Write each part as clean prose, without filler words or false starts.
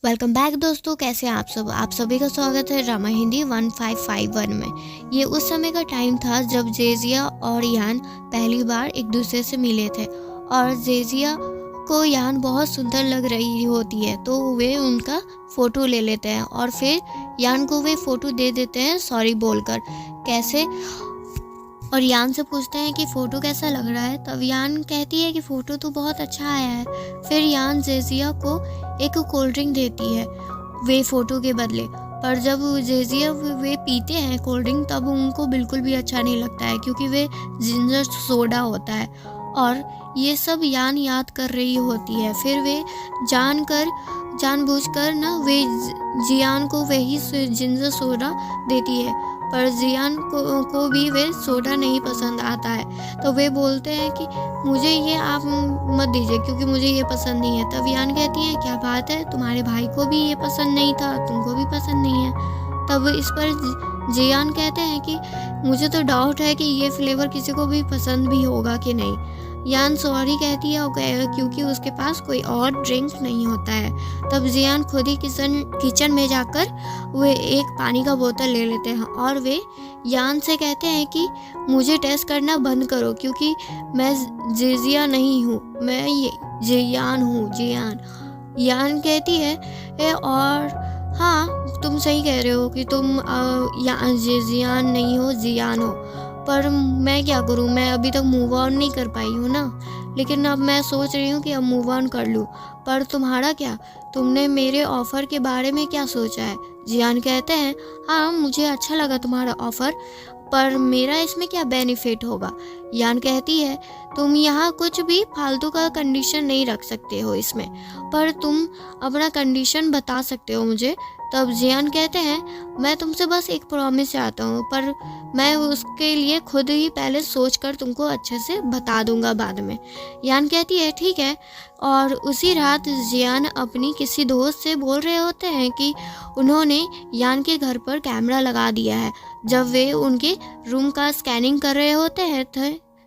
Welcome back दोस्तों, कैसे हैं आप सभी का स्वागत है ड्रामा हिंदी 1551 में। ये उस समय का टाइम था जब जेजिया और यान पहली बार एक दूसरे से मिले थे और जेजिया को यान बहुत सुंदर लग रही होती है तो वे उनका फ़ोटो ले लेते हैं और फिर यान को वे फ़ोटो दे देते हैं सॉरी बोलकर। कैसे? और यान से पूछते हैं कि फ़ोटो कैसा लग रहा है। तब यान कहती है कि फ़ोटो तो बहुत अच्छा आया है। फिर यान जेजिया को एक कोल्ड ड्रिंक देती है वे फ़ोटो के बदले। पर जब जेजिया वे पीते हैं कोल्ड ड्रिंक तब उनको बिल्कुल भी अच्छा नहीं लगता है क्योंकि वे जिंजर सोडा होता है और ये सब यान याद कर रही होती है। फिर वे जानबूझकर ना वे जियान को वही जिंजर सोडा देती है, पर जियान को भी वे सोडा नहीं पसंद आता है। तो वे बोलते हैं कि मुझे ये आप मत दीजिए क्योंकि मुझे ये पसंद नहीं है। तब यान कहती है क्या बात है, तुम्हारे भाई को भी ये पसंद नहीं था, तुमको भी पसंद नहीं है। तब इस पर जियान कहते हैं कि मुझे तो डाउट है कि ये फ्लेवर किसी को भी पसंद भी होगा कि नहीं। यान सॉरी कहती है क्योंकि उसके पास कोई और ड्रिंक नहीं होता है। तब जियान खुद ही किचन में जाकर वे एक पानी का बोतल ले लेते हैं और वे यान से कहते हैं कि मुझे टेस्ट करना बंद करो क्योंकि मैं जेजिया नहीं हूँ, मैं ये जियान हूँ। यान कहती है और हाँ तुम सही कह रहे हो कि तुम जियान नहीं हो, जियान हो। पर मैं क्या करूँ, मैं अभी तक मूव ऑन नहीं कर पाई हूँ ना, लेकिन अब मैं सोच रही हूँ कि अब मूव ऑन कर लूँ। पर तुम्हारा क्या, तुमने मेरे ऑफ़र के बारे में क्या सोचा है? जियान कहते हैं हाँ मुझे अच्छा लगा तुम्हारा ऑफ़र, पर मेरा इसमें क्या बेनिफिट होगा? यान कहती है तुम यहाँ कुछ भी फालतू का कंडीशन नहीं रख सकते हो इसमें, पर तुम अपना कंडीशन बता सकते हो मुझे। तब जियान कहते हैं मैं तुमसे बस एक प्रॉमिस चाहता हूँ, पर मैं उसके लिए खुद ही पहले सोचकर तुमको अच्छे से बता दूंगा बाद में। यान कहती है ठीक है। और उसी रात जियान अपनी किसी दोस्त से बोल रहे होते हैं कि उन्होंने यान के घर पर कैमरा लगा दिया है। जब वे उनके रूम का स्कैनिंग कर रहे होते हैं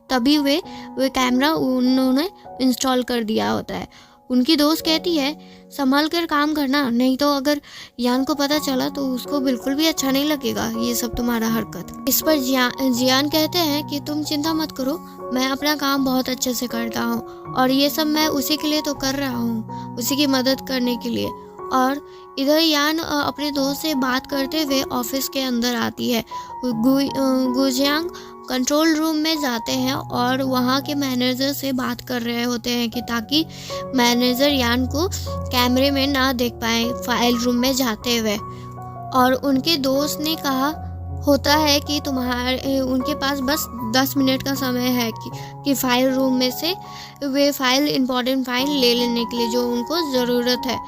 तभी वे कैमरा उन्होंने इंस्टॉल कर दिया होता है। उनकी दोस्त कहती है संभल कर काम करना, नहीं तो अगर यान को पता चला तो उसको बिल्कुल भी अच्छा नहीं लगेगा ये सब तुम्हारा हरकत। इस पर जियान कहते हैं कि तुम चिंता मत करो, मैं अपना काम बहुत अच्छे से करता हूँ और ये सब मैं उसी के लिए तो कर रहा हूँ, उसी की मदद करने के लिए। और इधर यान अपने दोस्त से बात करते हुए ऑफिस के अंदर आती है। गुजियांग कंट्रोल रूम में जाते हैं और वहाँ के मैनेजर से बात कर रहे होते हैं कि ताकि मैनेजर यान को कैमरे में ना देख पाए फाइल रूम में जाते हुए। और उनके दोस्त ने कहा होता है कि उनके पास बस 10 मिनट का समय है कि फाइल रूम में से वे इम्पोर्टेंट फाइल ले लेने के लिए जो उनको ज़रूरत है।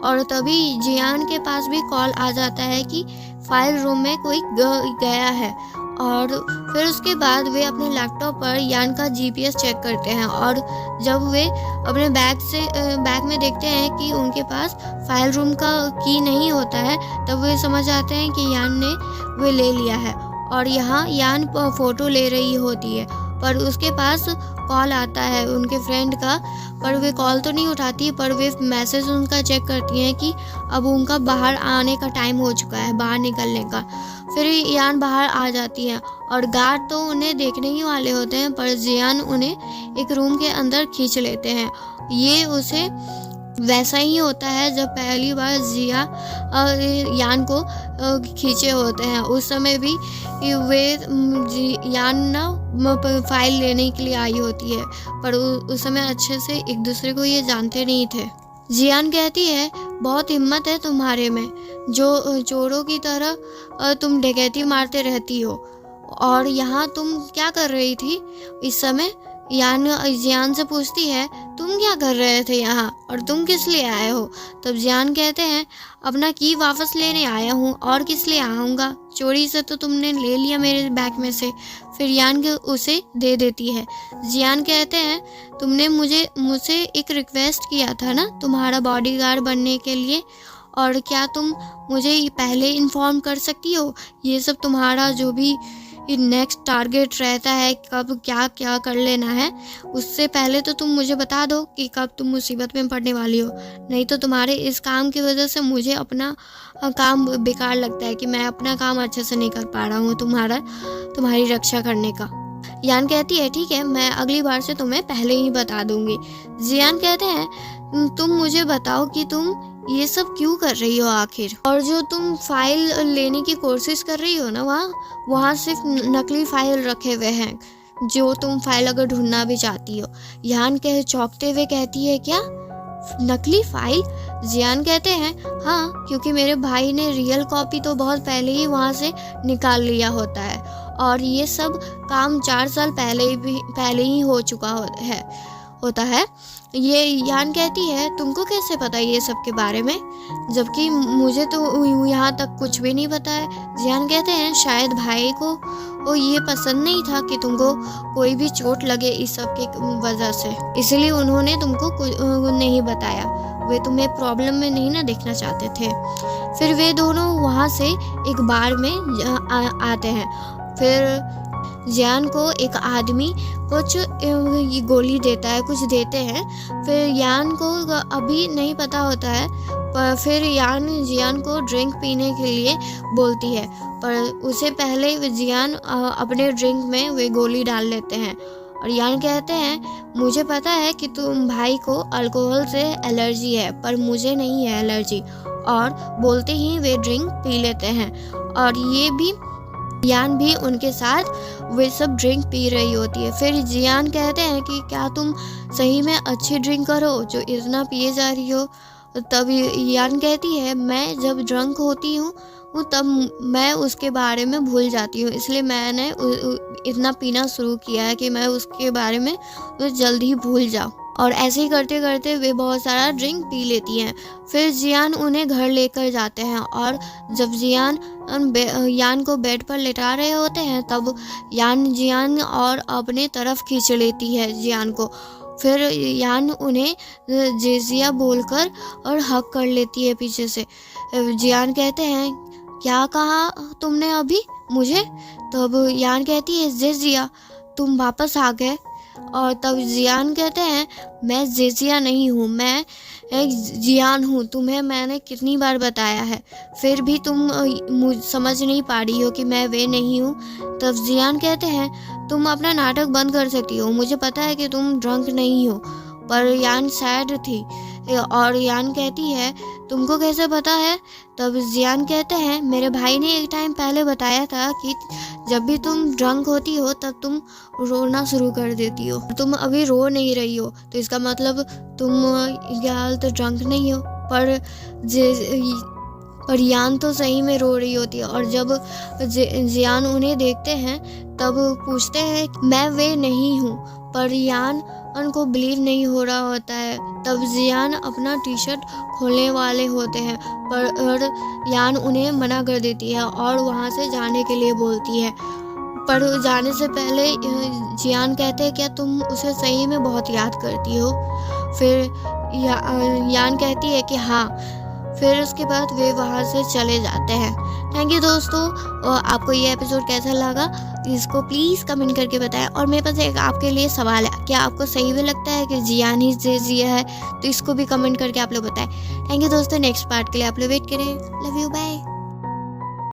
और तभी जियान के पास भी कॉल आ जाता है कि फाइल रूम में कोई गया है। और फिर उसके बाद वे अपने लैपटॉप पर यान का जीपीएस चेक करते हैं और जब वे अपने बैग में देखते हैं कि उनके पास फाइल रूम का की नहीं होता है तब वे समझ आते हैं कि यान ने वे ले लिया है। और यहाँ यान फ़ोटो ले रही होती है पर उसके पास कॉल आता है उनके फ्रेंड का, पर वे कॉल तो नहीं उठाती, पर वे मैसेज उनका चेक करती हैं कि अब उनका बाहर आने का टाइम हो चुका है, बाहर निकलने का। फिर यान बाहर आ जाती है और गार्ड तो उन्हें देखने ही वाले होते हैं, पर जियान उन्हें एक रूम के अंदर खींच लेते हैं। ये उसे वैसा ही होता है जब पहली बार यान को खींचे होते हैं। उस समय भी वे यान ना फाइल लेने के लिए आई होती है, पर उस समय अच्छे से एक दूसरे को ये जानते नहीं थे। जियान कहती है बहुत हिम्मत है तुम्हारे में, जो चोरों की तरह तुम डकैती मारते रहती हो। और यहाँ तुम क्या कर रही थी इस समय? यान जियान से पूछती है तुम क्या कर रहे थे यहाँ और तुम किस लिए आए हो? तब जियान कहते हैं अपना की वापस लेने आया हूँ और किस लिए आऊँगा, चोरी से तो तुमने ले लिया मेरे बैग में से। फिर यान उसे दे देती है। जियान कहते हैं तुमने मुझसे एक रिक्वेस्ट किया था ना तुम्हारा बॉडीगार्ड बनने के लिए, और क्या तुम मुझे पहले इन्फॉर्म कर सकती हो ये सब तुम्हारा जो भी ये नेक्स्ट टारगेट रहता है कब क्या क्या कर लेना है, उससे पहले तो तुम मुझे बता दो कि कब तुम मुसीबत में पड़ने वाली हो। नहीं तो तुम्हारे इस काम की वजह से मुझे अपना काम बेकार लगता है कि मैं अपना काम अच्छे से नहीं कर पा रहा हूँ तुम्हारी रक्षा करने का। यान कहती है ठीक है, मैं अगली बार से तुम्हें पहले ही बता दूंगी। जियान कहते हैं तुम मुझे बताओ कि तुम ये सब क्यों कर रही हो आखिर, और जो तुम फाइल लेने की कोशिश कर रही हो ना, वहाँ सिर्फ नकली फाइल रखे हुए हैं, जो तुम फाइल अगर ढूंढना भी चाहती हो। यान चौंकते हुए कहती है क्या नकली फाइल? जियान कहते हैं हाँ, क्योंकि मेरे भाई ने रियल कॉपी तो बहुत पहले ही वहाँ से निकाल लिया होता है, और ये सब काम 4 साल पहले ही हो चुका होता है। ये यान कहती है तुमको कैसे पता ये सब के बारे में, जबकि मुझे तो यहाँ तक कुछ भी नहीं पता है। जियान कहते हैं शायद भाई को ये पसंद नहीं था कि तुमको कोई भी चोट लगे इस सब के वजह से, इसलिए उन्होंने तुमको नहीं बताया। वे तुम्हें प्रॉब्लम में नहीं ना देखना चाहते थे। फिर वे दोनों वहाँ से एक बार में आते हैं। फिर जियान को एक आदमी कुछ गोली देता है, कुछ देते हैं। फिर यान को अभी नहीं पता होता है, पर फिर यान जियान को ड्रिंक पीने के लिए बोलती है, पर उससे पहले जियान अपने ड्रिंक में वे गोली डाल लेते हैं। और यान कहते हैं मुझे पता है कि तुम भाई को अल्कोहल से एलर्जी है, पर मुझे नहीं है एलर्जी। और बोलते ही वे ड्रिंक पी लेते हैं, और ये भी यान भी उनके साथ वे सब ड्रिंक पी रही होती है। फिर जियान कहते हैं कि क्या तुम सही में अच्छी ड्रिंक करो जो इतना पिए जा रही हो? तब यान कहती है मैं जब ड्रंक होती हूँ तब मैं उसके बारे में भूल जाती हूँ, इसलिए मैंने इतना पीना शुरू किया है कि मैं उसके बारे में जल्द ही भूल जाऊँ। और ऐसे ही करते करते वे बहुत सारा ड्रिंक पी लेती हैं। फिर जियान उन्हें घर लेकर जाते हैं, और जब जियान यान को बेड पर लेटा रहे होते हैं तब यान जियान और अपने तरफ खींच लेती है जियान को। फिर यान उन्हें जेजिया बोलकर और हक कर लेती है पीछे से। जियान कहते हैं क्या कहा तुमने अभी मुझे? तब यान कहती है जेजिया तुम वापस आ गए। और तब जियान कहते हैं मैं जेजिया नहीं हूँ, मैं एक जियान हूँ, तुम्हें मैंने कितनी बार बताया है, फिर भी तुम समझ नहीं पा रही हो कि मैं वे नहीं हूँ। तब जियान कहते हैं तुम अपना नाटक बंद कर सकती हो, मुझे पता है कि तुम ड्रंक नहीं हो। पर यान सैड थी, और यान कहती है तुमको कैसे पता है? तब जियान कहते हैं मेरे भाई ने एक टाइम पहले बताया था कि जब भी तुम ड्रंक होती हो तब तुम रोना शुरू कर देती हो। तुम अभी रो नहीं रही हो, तो इसका मतलब तुम यार तो ड्रंक नहीं हो। पर यान तो सही में रो रही होती है। और जब जियान उन्हें देखते हैं तब पूछते हैं मैं वे नहीं हूँ, पर यान उनको बिलीव नहीं हो रहा होता है। तब जियान अपना टी शर्ट खोलने वाले होते हैं, पर यान उन्हें मना कर देती है और वहाँ से जाने के लिए बोलती है। पर जाने से पहले जियान कहते हैं क्या तुम उसे सही में बहुत याद करती हो? फिर यान कहती है कि हाँ। फिर उसके बाद वे वहाँ से चले जाते हैं। थैंक यू दोस्तों, आपको ये एपिसोड कैसा लगा इसको प्लीज़ कमेंट करके बताएं। और मेरे पास एक आपके लिए सवाल है, क्या आपको सही भी लगता है कि जियान ही जेजिया है? तो इसको भी कमेंट करके आप लोग बताएं। थैंक यू दोस्तों, नेक्स्ट पार्ट के लिए आप लोग वेट करें। Love you, bye.